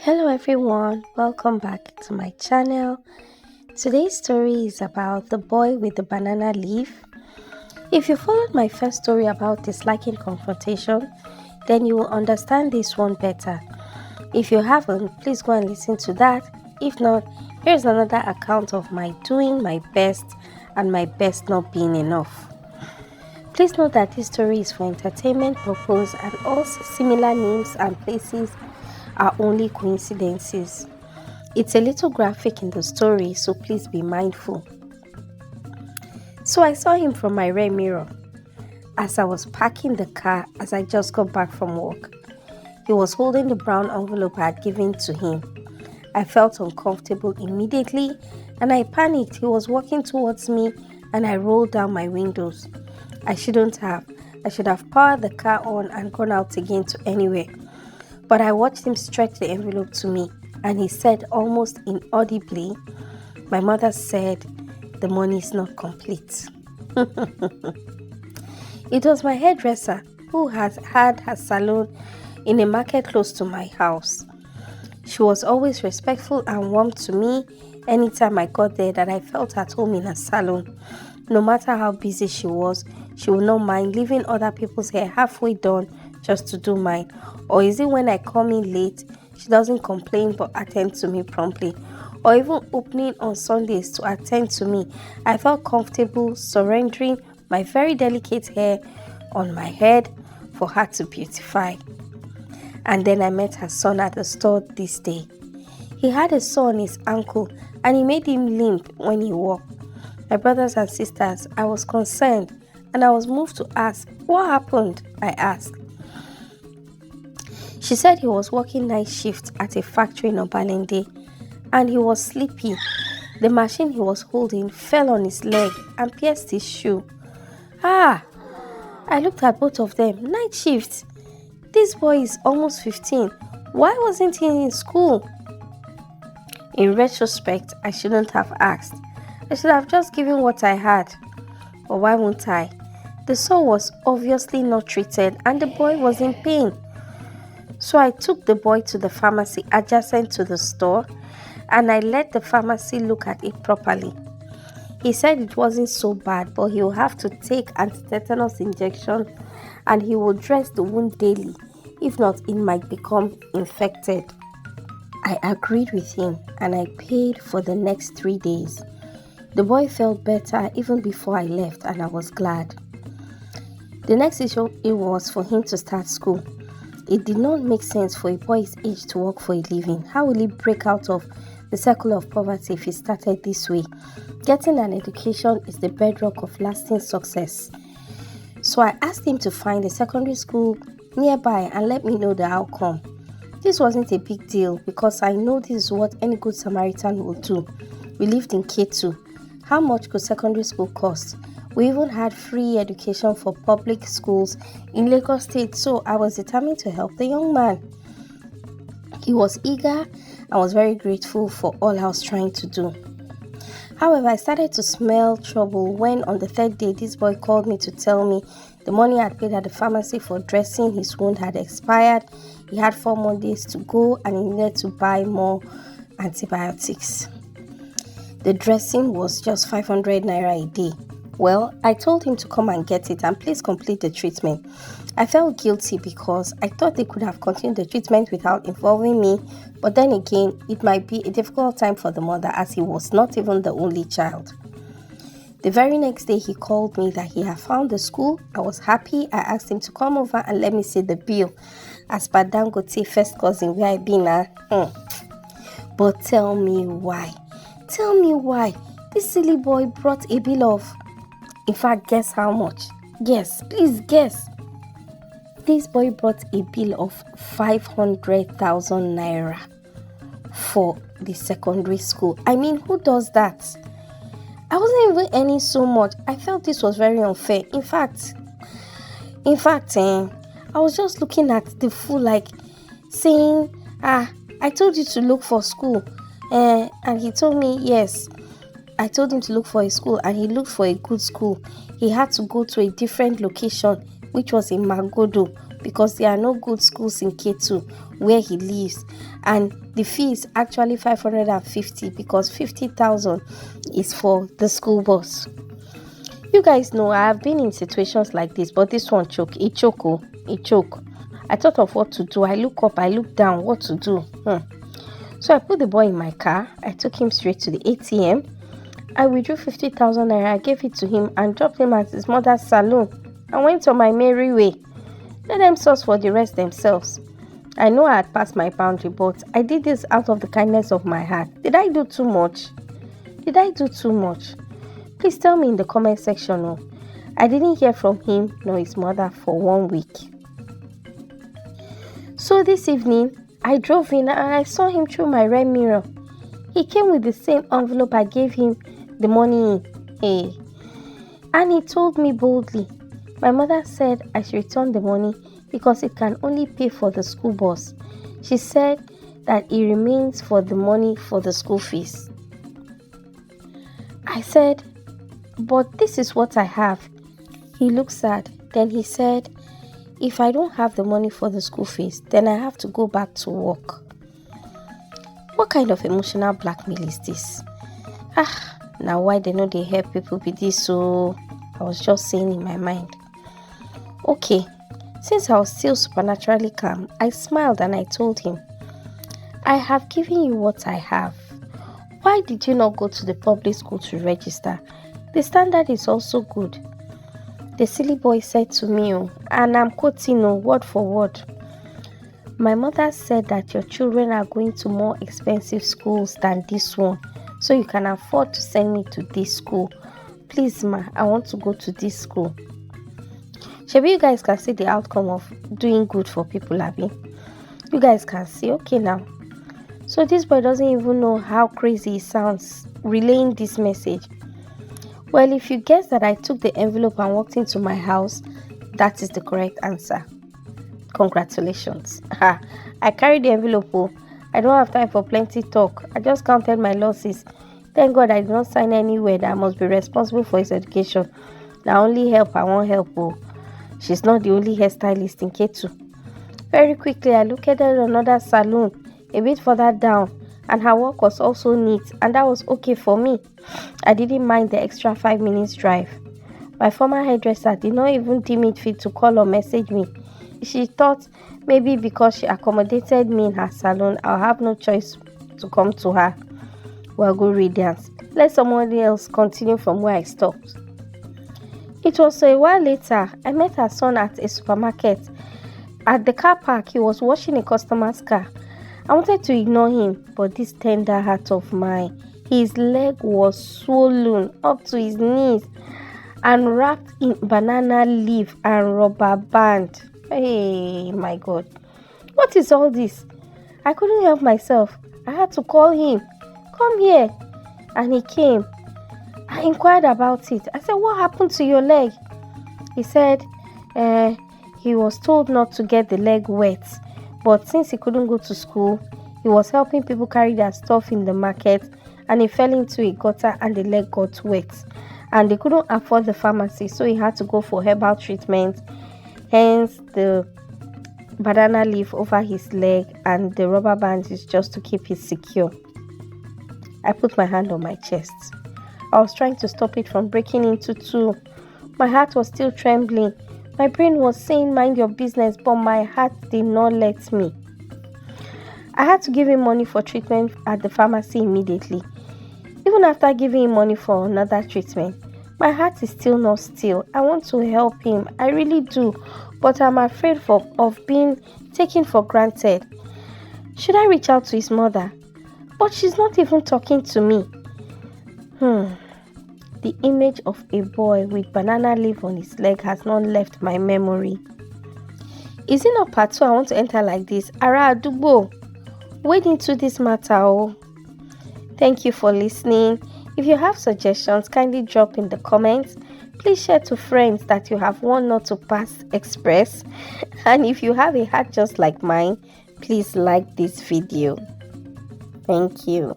Hello everyone, welcome back to my channel. Today's story is about the boy with the banana leaf. If you followed my first story about disliking confrontation, then you will understand this one better. If you haven't, please go and listen to that. If not, here's another account of my doing my best and my best not being enough. Please note that this story is for entertainment purpose and all similar names and places are only coincidences. It's a little graphic in the story, so please be mindful. So I saw him from my rear mirror as I was parking the car as I just got back from work. He was holding the brown envelope I had given to him. I felt uncomfortable immediately and I panicked. He was walking towards me and I rolled down my windows. I shouldn't have. I should have powered the car on and gone out again to anywhere. But I watched him stretch the envelope to me and he said almost inaudibly, "My mother said the money is not complete." It was my hairdresser who has had her salon in a market close to my house. She was always respectful and warm to me anytime I got there that I felt at home in her salon. No matter how busy she was, she would not mind leaving other people's hair halfway done just to do mine. Or is it when I come in late, she doesn't complain but attend to me promptly. Or even opening on Sundays to attend to me. I felt comfortable surrendering my very delicate hair on my head for her to beautify. And then I met her son at the store this day. He had a sore on his ankle and he made him limp when he walked. My brothers and sisters, I was concerned and I was moved to ask, "What happened?" I asked. She said he was working night shift at a factory in Obalende and he was sleepy. The machine he was holding fell on his leg and pierced his shoe. Ah! I looked at both of them. Night shift. This boy is almost 15. Why wasn't he in school? In retrospect, I shouldn't have asked. I should have just given what I had. But why won't I? The sore was obviously not treated and the boy was in pain. So I took the boy to the pharmacy adjacent to the store and I let the pharmacy look at it properly. He said it wasn't so bad, but he will have to take anti-tetanus injection and he will dress the wound daily. If not, it might become infected. I agreed with him and I paid for the next 3 days. The boy felt better even before I left and I was glad. The next issue it was for him to start school. It did not make sense for a boy his age to work for a living. How will he break out of the circle of poverty if he started this way? Getting an education is the bedrock of lasting success. So I asked him to find a secondary school nearby and let me know the outcome. This wasn't a big deal because I know this is what any good Samaritan will do. We lived in K2. How much could secondary school cost? We even had free education for public schools in Lagos State, so I was determined to help the young man. He was eager and was very grateful for all I was trying to do. However, I started to smell trouble when on the third day this boy called me to tell me the money I had paid at the pharmacy for dressing his wound had expired. He had 4 more days to go and he needed to buy more antibiotics. The dressing was just 500 naira a day. Well, I told him to come and get it and please complete the treatment. I felt guilty because I thought they could have continued the treatment without involving me, but then again, it might be a difficult time for the mother as he was not even the only child. The very next day, he called me that he had found the school. I was happy. I asked him to come over and let me see the bill. As per Dangote first cousin, where I been now. But tell me why. Tell me why this silly boy brought a bill of... In fact, guess how much? Guess, please guess. This boy brought a bill of 500,000 naira for the secondary school. I mean, who does that? I wasn't even earning so much. I felt this was very unfair. In fact, I was just looking at the fool like saying, I told you to look for school. And he told me, yes. I told him to look for a school and he looked for a good school. He had to go to a different location, which was in Magodo, because there are no good schools in K2 where he lives. and the fee is actually 550 because 50,000 is for the school bus. You guys know I have been in situations like this, but this one choke. It choke. I thought of what to do. I look up, I look down, what to do. So I put the boy in my car. I took him straight to the ATM. I withdrew 50,000 naira. I gave it to him and dropped him at his mother's salon. I went on my merry way. Let them source for the rest themselves. I know I had passed my boundary, but I did this out of the kindness of my heart. Did I do too much? Please tell me in the comment section. I didn't hear from him nor his mother for 1 week. So this evening, I drove in and I saw him through my rear mirror. He came with the same envelope I gave him the money in. Hey. And he told me boldly, my mother said I should return the money because it can only pay for the school bus. She said that it remains for the money for the school fees. I said, but this is what I have. He looked sad. Then he said, if I don't have the money for the school fees, then I have to go back to work. What kind of emotional blackmail is this? Now why they know they help people with this? So I was just saying in my mind. Okay, since I was still supernaturally calm, I smiled and I told him, I have given you what I have. Why did you not go to the public school to register? The standard is also good. The silly boy said to me, and I'm quoting word for word, my mother said that your children are going to more expensive schools than this one, so you can afford to send me to this school. Please ma, I want to go to this school. Maybe you guys can see the outcome of doing good for people, Abby. You guys can see, okay now. So this boy doesn't even know how crazy it sounds relaying this message. Well, if you guess that I took the envelope and walked into my house, that is the correct answer. Congratulations. I carried the envelope. I don't have time for plenty talk. I just counted my losses. Thank God I did not sign anywhere that I must be responsible for his education. Now only help I won't help. She's not the only hairstylist in Ketu. Very quickly, I located another salon a bit further down, and her work was also neat, and that was okay for me. I didn't mind the extra 5 minutes drive. My former hairdresser did not even deem it fit to call or message me. She thought maybe because she accommodated me in her salon, I'll have no choice to come to her. Well, good riddance. Let someone else continue from where I stopped. It was a while later, I met her son at a supermarket. At the car park, he was washing a customer's car. I wanted to ignore him, but this tender heart of mine, his leg was swollen up to his knees and wrapped in banana leaf and rubber band. Hey, my God. What is all this? I couldn't help myself. I had to call him. Come here. And he came. I inquired about it. I said, what happened to your leg? He said, he was told not to get the leg wet. But since he couldn't go to school, he was helping people carry their stuff in the market, and he fell into a gutter and the leg got wet. And they couldn't afford the pharmacy, so he had to go for herbal treatment. Hence the banana leaf over his leg and the rubber bands just to keep it secure. I put my hand on my chest. I was trying to stop it from breaking into two. My heart was still trembling. My brain was saying, mind your business, but my heart did not let me. I had to give him money for treatment at the pharmacy immediately. Even after giving him money for another treatment, my heart is still not still. I want to help him. I really do. But I'm afraid of being taken for granted. Should I reach out to his mother? But she's not even talking to me. The image of a boy with banana leaf on his leg has not left my memory. Is it not part 2 I want to enter like this? Ara Adubo, wade into this matter. Thank you for listening. If you have suggestions, kindly drop in the comments. Please share to friends that you have one not to pass express. And if you have a heart just like mine, please like this video. Thank you.